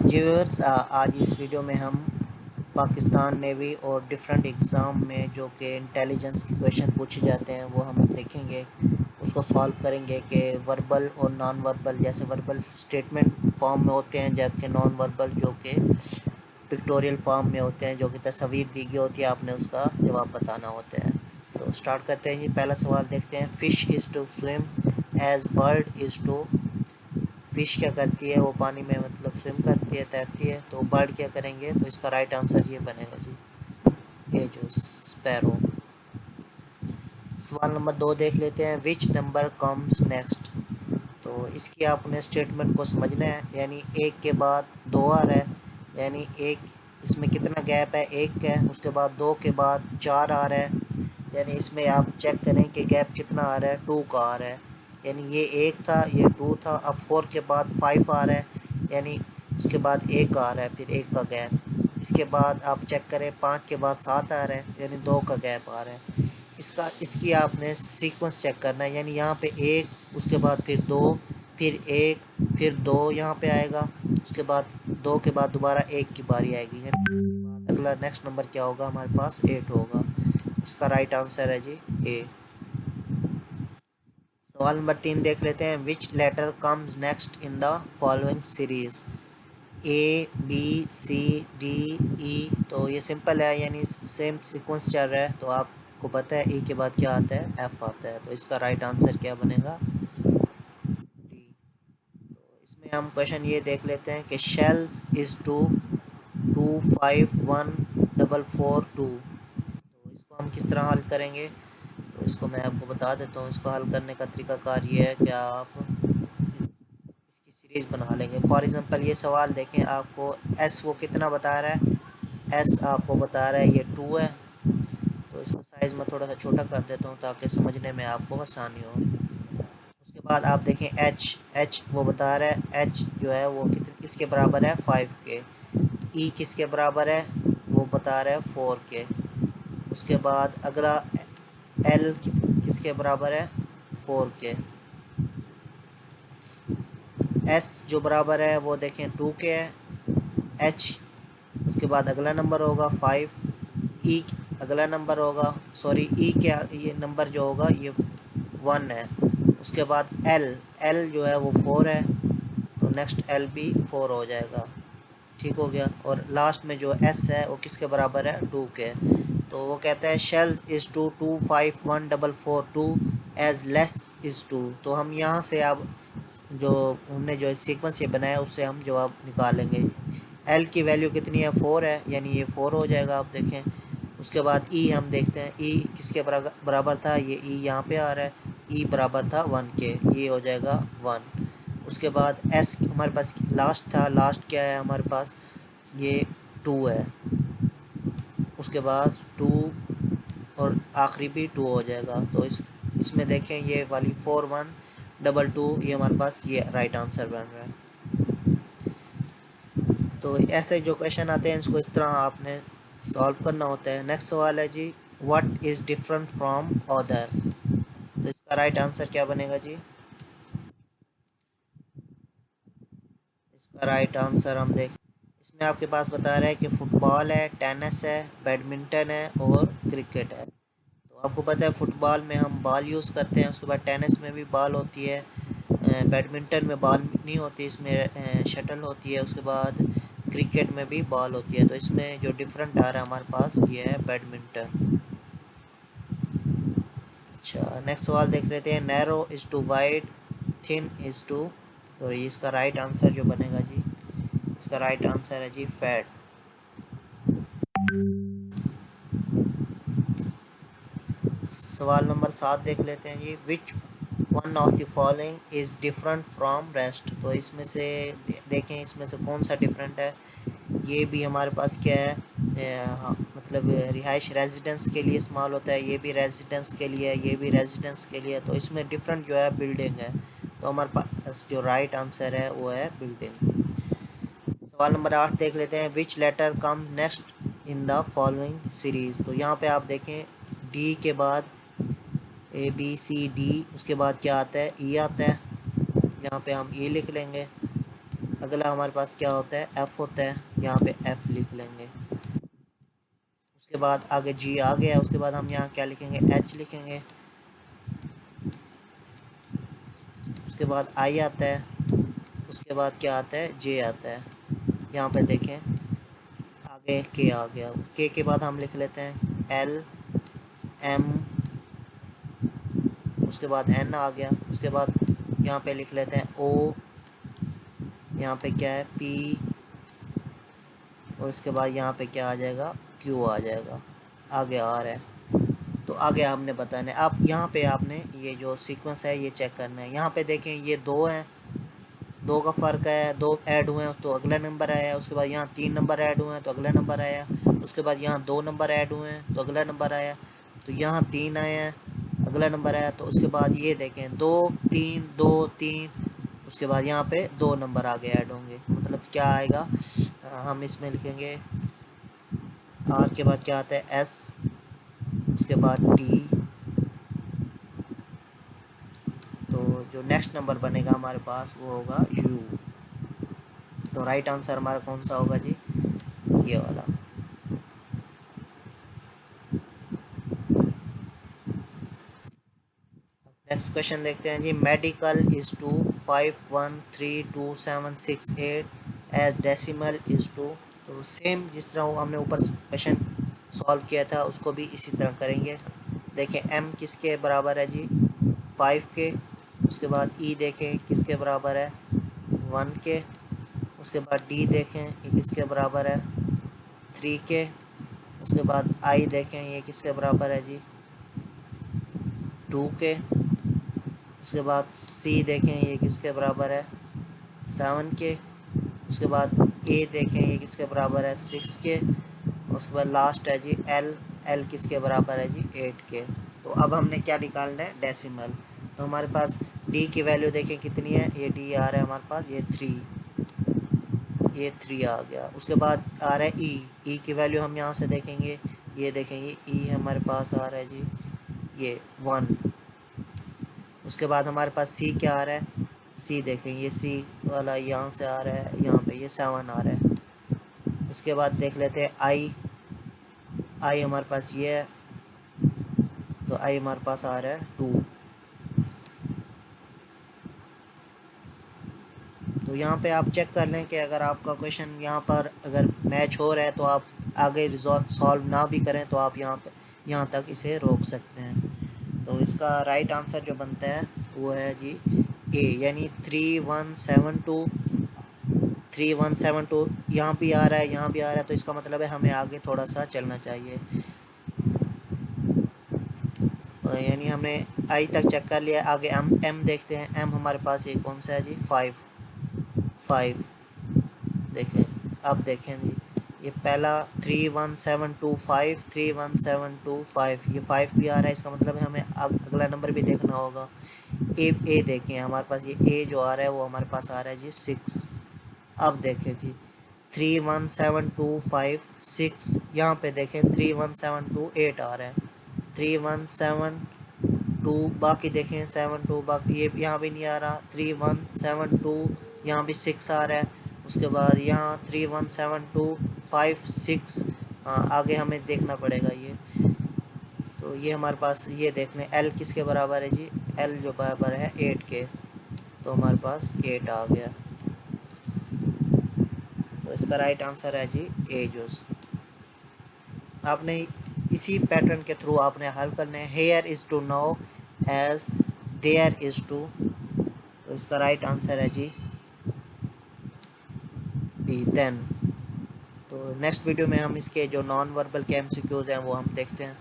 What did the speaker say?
जी viewers, आज इस video में हम पाकिस्तान नेवी और डिफरेंट एग्ज़ाम में जो कि इंटेलिजेंस के क्वेश्चन पूछे जाते हैं वो हम देखेंगे, उसको सॉल्व करेंगे कि वर्बल और नॉन वर्बल, जैसे वर्बल स्टेटमेंट फॉर्म में होते हैं जबकि नॉन वर्बल जो कि पिक्टोरियल फॉर्म में होते हैं, जो कि तस्वीर दी गई होती है, आपने उसका जवाब बताना होता है। तो स्टार्ट करते हैं जी। पहला सवाल देखते हैं। Fish is to swim as bird is to. Fish क्या करती है, वो पानी में मतलब स्विम करती है, तैरती है। तो बर्ड क्या करेंगे, तो इसका राइट आंसर ये बनेगा जी, ये जो स्पैरो। सवाल नंबर 2 देख लेते हैं। Which number comes next. तो इसकी आपने स्टेटमेंट को समझना है, यानी एक के बाद दो आ रहा है, यानी एक इसमें कितना गैप है, एक है, उसके बाद दो के बाद चार आ रहा है, यानी इसमें आप चेक करें कि गैप कितना आ रहा है, टू का आ रहा है। यानी ये एक था, ये टू था, अब फोर के बाद फाइव आ रहा है, यानी उसके बाद एक आ रहा है, फिर एक का गैप। इसके बाद आप चेक करें, पाँच के बाद सात आ रहा है, यानी दो का गैप आ रहा है। इसकी आपने सीक्वेंस चेक करना है, यानी यहाँ पे एक, उसके बाद फिर दो, फिर एक, फिर दो यहाँ पे आएगा, उसके बाद दो के बाद दोबारा एक की बारी आएगी, यानी अगला नेक्स्ट नंबर क्या होगा हमारे पास, 8 होगा। इसका राइट आंसर है जी ए। सवाल नंबर 3 देख लेते हैं। Which letter comes next in the following series. A B C D E. तो ये सिंपल है, यानी सेम सीक्वेंस चल रहा है, तो आपको पता है ई के बाद क्या आता है, एफ आता है। तो इसका राइट आंसर क्या बनेगा, डी। तो इसमें हम क्वेश्चन ये देख लेते हैं कि शेल्स इज टू 251442। तो इसको हम किस तरह हल करेंगे, तो इसको मैं आपको बता देता हूँ। इसको हल करने का तरीकाकार ये है कि आप इसकी सीरीज़ बना लेंगे। फॉर एग्ज़ाम्पल ये सवाल देखें, आपको एस वो कितना बता रहा है, एस आपको बता रहा है ये 2 है। तो इसका साइज़ मैं थोड़ा सा छोटा कर देता हूँ ताकि समझने में आपको आसानी हो। उसके बाद आप देखें एच, एच वो बता रहा है, एच जो है वो किसके बराबर है, 5 के। ई किसके बराबर है, वो बता रहा है 4 के। उसके बाद अगला एल किसके बराबर है, 4 के। एस जो बराबर है वो देखें 2 के है। एच उसके बाद अगला नंबर होगा 5। ई अगला नंबर होगा, सॉरी ई क्या, ये नंबर जो होगा ये 1 है। उसके बाद एल, एल जो है वो 4 है, तो नेक्स्ट एल भी 4 हो जाएगा। ठीक हो गया। और लास्ट में जो एस है वो किसके बराबर है, 2 के। तो वो कहता है shell is to 251442 as less is to. तो हम यहाँ से अब जो हमने जो सीक्वेंस ये बनाया उससे हम जवाब निकालेंगे। एल की वैल्यू कितनी है, 4 है, यानी ये 4 हो जाएगा, आप देखें। उसके बाद ई हम देखते हैं, ई किसके बराबर था, ये ई यहाँ पे आ रहा है, ई बराबर था 1 के, ये हो जाएगा 1। उसके बाद एस हमारे पास लास्ट था, लास्ट क्या है हमारे पास, ये 2 है। उसके बाद 2 और आखिरी भी 2 हो जाएगा। तो इसमें देखें ये वाली 4122, ये हमारे पास ये राइट आंसर बन रहा है। तो ऐसे जो क्वेश्चन आते हैं इसको इस तरह आपने सॉल्व करना होता है। नेक्स्ट सवाल है जी, what is different from other. तो इसका राइट आंसर क्या बनेगा जी, इसका राइट आंसर हम देख, इसमें आपके पास बता रहा है कि फुटबॉल है, टेनिस है, बैडमिंटन है और क्रिकेट है। तो आपको पता है फुटबॉल में हम बॉल यूज़ करते हैं, उसके बाद टेनिस में भी बॉल होती है, बैडमिंटन में बॉल नहीं होती, इसमें शटल होती है। उसके बाद क्रिकेट में भी बॉल होती है। तो इसमें जो डिफरेंट आ रहा है हमारे पास ये है बैडमिंटन। अच्छा, नेक्स्ट सवाल देख लेते हैं। Narrow is to wide, thin is to. तो ये इसका राइट आंसर जो बनेगा जी, इसका राइट आंसर है जी फैट। सवाल नंबर 7 देख लेते हैं जी। Which one of the following is different from rest. तो इसमें से देखें, इसमें से कौन सा डिफरेंट है। ये भी हमारे पास क्या है, हाँ, मतलब रिहाइश रेजिडेंस के लिए इस्तेमाल होता है, ये भी रेजिडेंस के लिए है, ये भी रेजिडेंस के लिए। तो इसमें डिफरेंट जो है बिल्डिंग है। तो हमारे पास जो राइट आंसर है वो है बिल्डिंग। सवाल नंबर 8 देख लेते हैं। Which letter come next in the following series. तो यहाँ पे आप देखें, डी के बाद ए बी सी डी, उसके बाद क्या आता है, ई आता है। यहाँ पे हम ई लिख लेंगे। अगला हमारे पास क्या होता है, एफ होता है, यहाँ पे एफ लिख लेंगे। उसके बाद आगे जी आ गया, उसके बाद हम यहाँ क्या लिखेंगे, एच लिखेंगे। उसके बाद आई आता है, उसके बाद क्या आता है, जे आता है। यहाँ पे देखें आगे के आ गया, के बाद हम लिख लेते हैं एल एम, उसके बाद एन आ गया। उसके बाद यहाँ पे लिख लेते हैं ओ, यहाँ पे क्या है पी, और उसके बाद यहाँ पे क्या आ जाएगा, क्यू आ जाएगा। आगे आर है। तो आगे आपने बताना है। आप यहाँ पे आपने ये जो सीक्वेंस है ये चेक करना है। यहाँ पे देखें ये दो हैं, दो का फ़र्क है, दो ऐड हुए हैं तो अगला नंबर आया। उसके बाद यहाँ 3 नंबर ऐड हुए हैं तो अगला नंबर आया। उसके बाद यहाँ 2 नंबर ऐड हुए हैं तो अगला नंबर आया। तो यहाँ 3 आए हैं, अगला नंबर आया। तो उसके बाद ये देखें 2 3 2 3, उसके बाद यहाँ पे 2 नंबर आगे ऐड होंगे। मतलब क्या आएगा, हम इसमें लिखेंगे आर के बाद क्या आता है एस, उसके बाद टी। तो जो नेक्स्ट नंबर बनेगा हमारे पास वो होगा यू। तो राइट आंसर हमारा कौन सा होगा जी, ये वाला। नेक्स्ट क्वेश्चन देखते हैं जी। Medical is to 513276 as decimal is to. तो सेम जिस तरह हमने ऊपर क्वेश्चन सॉल्व किया था उसको भी इसी तरह करेंगे। देखें m किसके बराबर है जी, 5 के। उसके बाद e देखें किसके बराबर है, 1 के। उसके बाद d देखें ये किसके बराबर है, 3 के। उसके बाद i देखें ये किसके बराबर है जी, 2 के। उसके बाद C देखें ये किसके बराबर है, 7 के। उसके बाद A देखें ये किसके बराबर है, 6 के। उसके बाद लास्ट है जी L किसके बराबर है जी, 8 के। तो अब हमने क्या निकालना है, डेसिमल। तो हमारे पास D की वैल्यू देखें कितनी है, ये D आ रहा है हमारे पास, ये 3, ये 3 आ गया। उसके बाद आ रहा है E की वैल्यू हम यहाँ से देखेंगे, ये देखेंगे E हमारे पास आ रहा है जी, ये 1। उसके बाद हमारे पास सी क्या आ रहा है, सी देखें ये सी वाला यहाँ से आ रहा है, यहाँ पे ये 7 आ रहा है। उसके बाद देख लेते हैं आई हमारे पास ये है, तो आई हमारे पास आ रहा है 2। तो यहाँ पे आप चेक कर लें कि अगर आपका क्वेश्चन यहाँ पर अगर मैच हो रहा है तो आप आगे सॉल्व ना भी करें तो आप यहाँ तक इसे रोक सकते हैं। तो इसका राइट आंसर जो बनता है वो है जी ए, यानी 3172 यहाँ भी आ रहा है, यहाँ भी आ रहा है। तो इसका मतलब है हमें आगे थोड़ा सा चलना चाहिए। यानी हमने आई तक चेक कर लिया, आगे एम देखते हैं। एम हमारे पास ये कौन सा है जी, 5 देखें। अब देखें जी ये पहला 31725 ये 5 भी आ रहा है, इसका मतलब है हमें अगला नंबर भी देखना होगा। ए देखें हमारे पास ये ए जो आ रहा है वो हमारे पास आ रहा है जी 6। अब देखें जी 31725 यहाँ पे देखें 31728 आ रहा है, 3172 बाकी देखें 72 बाकी ये यहाँ भी नहीं आ रहा, 3172 यहाँ भी 6 आ रहा है। उसके बाद यहाँ 31725 आगे हमें देखना पड़ेगा ये। तो ये हमारे पास ये देख लें एल किसके बराबर है जी, एल जो बराबर है 8 के। तो हमारे पास 8 आ गया। तो इसका राइट आंसर है जी ए जूस। आपने इसी पैटर्न के थ्रू आपने हल करना है। Here is to no as there is to. तो इसका राइट आंसर है जी बी, देन। तो नेक्स्ट वीडियो में हम इसके जो नॉन वर्बल के एमसीक्यूज़ हैं वो हम देखते हैं।